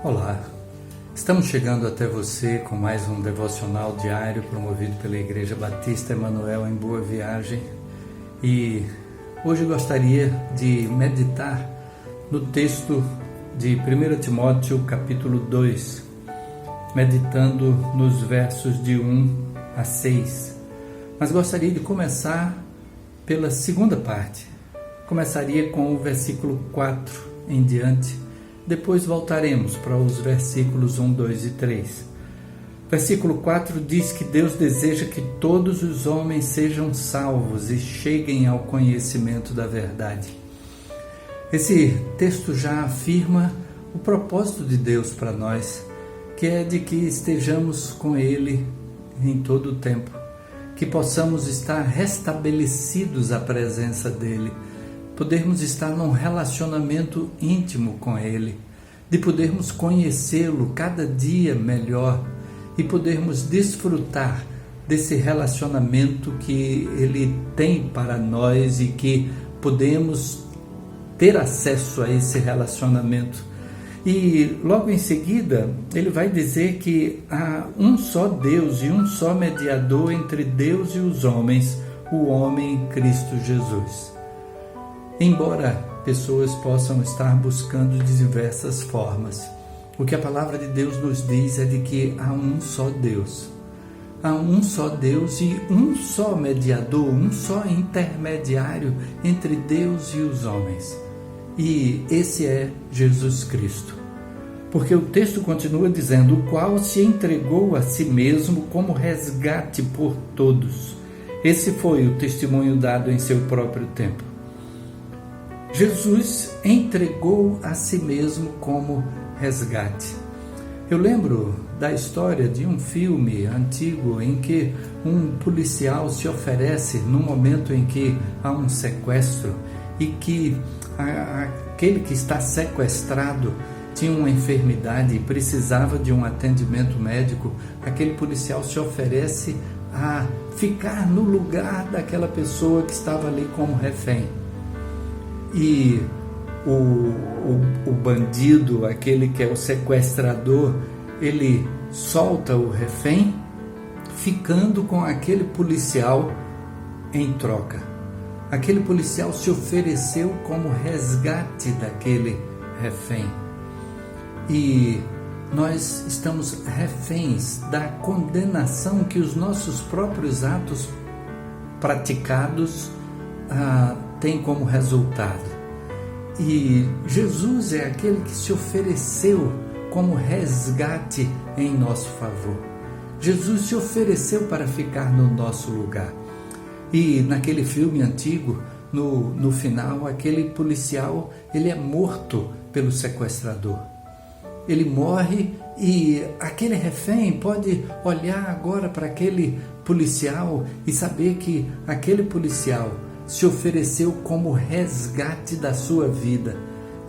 Olá, estamos chegando até você com mais um devocional diário promovido pela Igreja Batista Emanuel em Boa Viagem, e hoje gostaria de meditar no texto de 1 Timóteo capítulo 2, meditando nos versos de 1 a 6, mas gostaria de começar pela segunda parte. Começaria com o versículo 4 em diante. Depois voltaremos para os versículos 1, 2 e 3. Versículo 4 diz que Deus deseja que todos os homens sejam salvos e cheguem ao conhecimento da verdade. Esse texto já afirma o propósito de Deus para nós, que é de que estejamos com Ele em todo o tempo, que possamos estar restabelecidos à presença dEle, podermos estar num relacionamento íntimo com Ele, de podermos conhecê-lo cada dia melhor e podermos desfrutar desse relacionamento que Ele tem para nós e que podemos ter acesso a esse relacionamento. E logo em seguida, ele vai dizer que há um só Deus e um só mediador entre Deus e os homens, o homem Cristo Jesus. Embora pessoas possam estar buscando de diversas formas, o que a palavra de Deus nos diz é de que há um só Deus. Há um só Deus e um só mediador, um só intermediário entre Deus e os homens. E esse é Jesus Cristo. Porque o texto continua dizendo: o qual se entregou a si mesmo como resgate por todos. Esse foi o testemunho dado em seu próprio tempo. Jesus entregou a si mesmo como resgate. Eu lembro da história de um filme antigo em que um policial se oferece no momento em que há um sequestro e que aquele que está sequestrado tinha uma enfermidade e precisava de um atendimento médico. Aquele policial se oferece a ficar no lugar daquela pessoa que estava ali como refém. E o bandido, aquele que é o sequestrador, ele solta o refém, ficando com aquele policial em troca. Aquele policial se ofereceu como resgate daquele refém. E nós estamos reféns da condenação que os nossos próprios atos praticados têm como resultado. E Jesus é aquele que se ofereceu como resgate em nosso favor. Jesus se ofereceu para ficar no nosso lugar. E naquele filme antigo, no final, aquele policial, ele é morto pelo sequestrador. Ele morre e aquele refém pode olhar agora para aquele policial e saber que aquele policial se ofereceu como resgate da sua vida.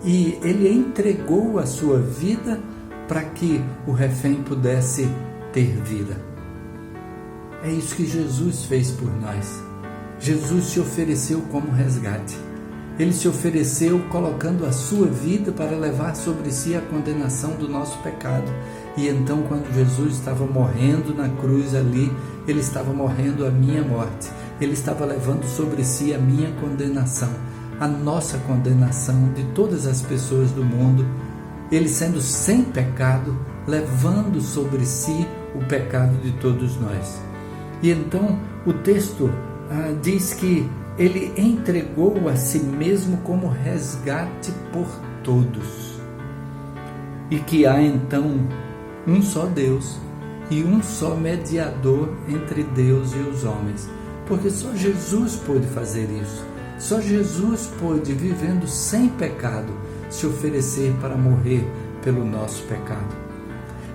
E ele entregou a sua vida para que o refém pudesse ter vida. É isso que Jesus fez por nós. Jesus se ofereceu como resgate. Ele se ofereceu colocando a sua vida para levar sobre si a condenação do nosso pecado. E então, quando Jesus estava morrendo na cruz ali, ele estava morrendo a minha morte. Ele estava levando sobre si a minha condenação, a nossa condenação de todas as pessoas do mundo. Ele sendo sem pecado, levando sobre si o pecado de todos nós. E então o texto diz que ele entregou a si mesmo como resgate por todos. E que há então um só Deus e um só mediador entre Deus e os homens. Porque só Jesus pôde fazer isso. Só Jesus pôde, vivendo sem pecado, se oferecer para morrer pelo nosso pecado.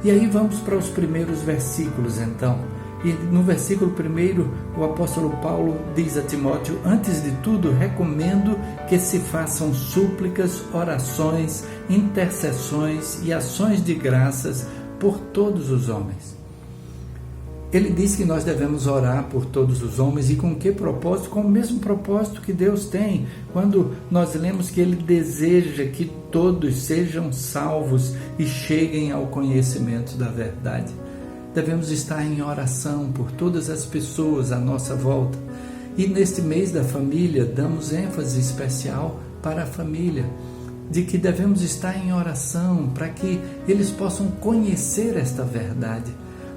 E aí vamos para os primeiros versículos então. E no versículo 1, o apóstolo Paulo diz a Timóteo: antes de tudo, recomendo que se façam súplicas, orações, intercessões e ações de graças por todos os homens. Ele diz que nós devemos orar por todos os homens. E com que propósito? Com o mesmo propósito que Deus tem. Quando nós lemos que Ele deseja que todos sejam salvos e cheguem ao conhecimento da verdade. Devemos estar em oração por todas as pessoas à nossa volta. E neste mês da família, damos ênfase especial para a família, de que devemos estar em oração para que eles possam conhecer esta verdade.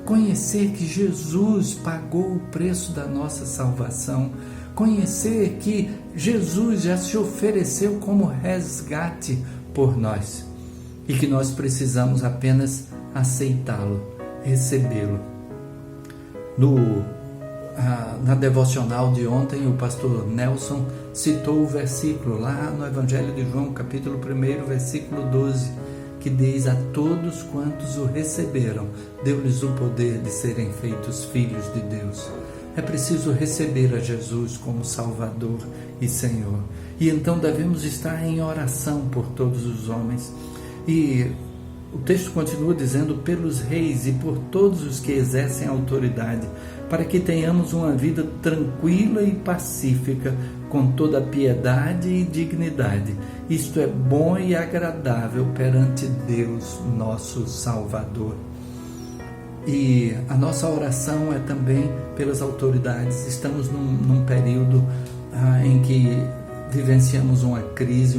Conhecer que Jesus pagou o preço da nossa salvação, conhecer que Jesus já se ofereceu como resgate por nós e que nós precisamos apenas aceitá-lo, recebê-lo. Na devocional de ontem, o pastor Nelson citou o versículo lá no Evangelho de João, capítulo 1, versículo 12, que diz: a todos quantos o receberam, deu-lhes o poder de serem feitos filhos de Deus. É preciso receber a Jesus como Salvador e Senhor. E então devemos estar em oração por todos os homens. E o texto continua dizendo: pelos reis e por todos os que exercem autoridade, para que tenhamos uma vida tranquila e pacífica, com toda piedade e dignidade. Isto é bom e agradável perante Deus, nosso Salvador. E a nossa oração é também pelas autoridades. Estamos num período em que vivenciamos uma crise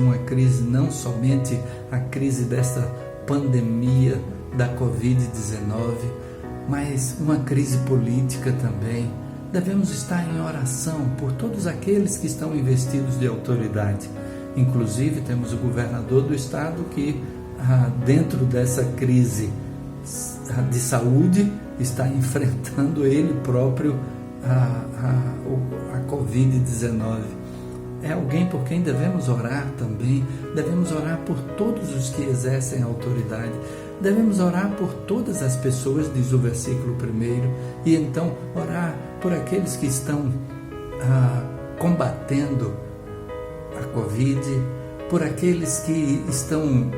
não somente a crise desta pandemia da Covid-19, mas uma crise política também. Devemos estar em oração por todos aqueles que estão investidos de autoridade. Inclusive, temos o governador do estado que, dentro dessa crise de saúde, está enfrentando ele próprio a Covid-19. É alguém por quem devemos orar também. Devemos orar por todos os que exercem autoridade. Devemos orar por todas as pessoas, diz o versículo 1, e então orar por aqueles que estão combatendo a Covid, por aqueles que estão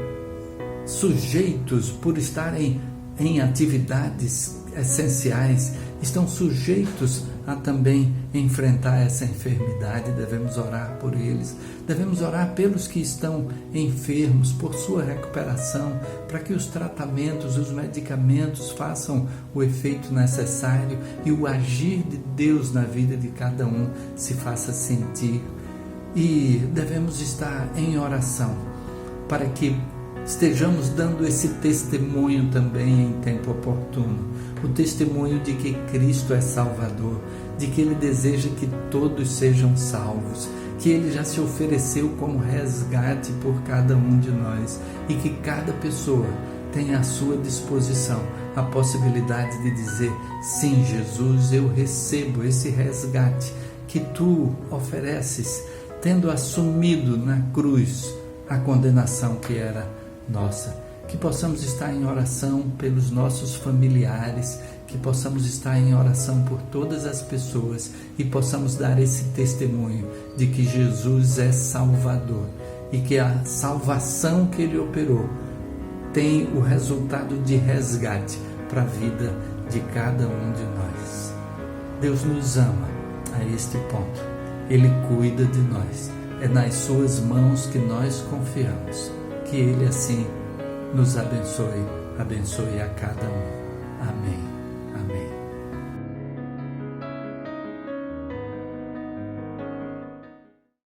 sujeitos, por estarem em atividades essenciais, estão sujeitos a também enfrentar essa enfermidade. Devemos orar por eles. Devemos orar pelos que estão enfermos, por sua recuperação, para que os tratamentos, os medicamentos façam o efeito necessário e o agir de Deus na vida de cada um se faça sentir. E devemos estar em oração para que estejamos dando esse testemunho também em tempo oportuno. O testemunho de que Cristo é Salvador, de que Ele deseja que todos sejam salvos, que Ele já se ofereceu como resgate por cada um de nós e que cada pessoa tem à sua disposição a possibilidade de dizer: sim, Jesus, eu recebo esse resgate que Tu ofereces, tendo assumido na cruz a condenação que era nossa. Que possamos estar em oração pelos nossos familiares, que possamos estar em oração por todas as pessoas e possamos dar esse testemunho de que Jesus é Salvador e que a salvação que Ele operou tem o resultado de resgate para a vida de cada um de nós. Deus nos ama a este ponto. Ele cuida de nós. É nas Suas mãos que nós confiamos. Que Ele assim nos abençoe a cada um. Amém.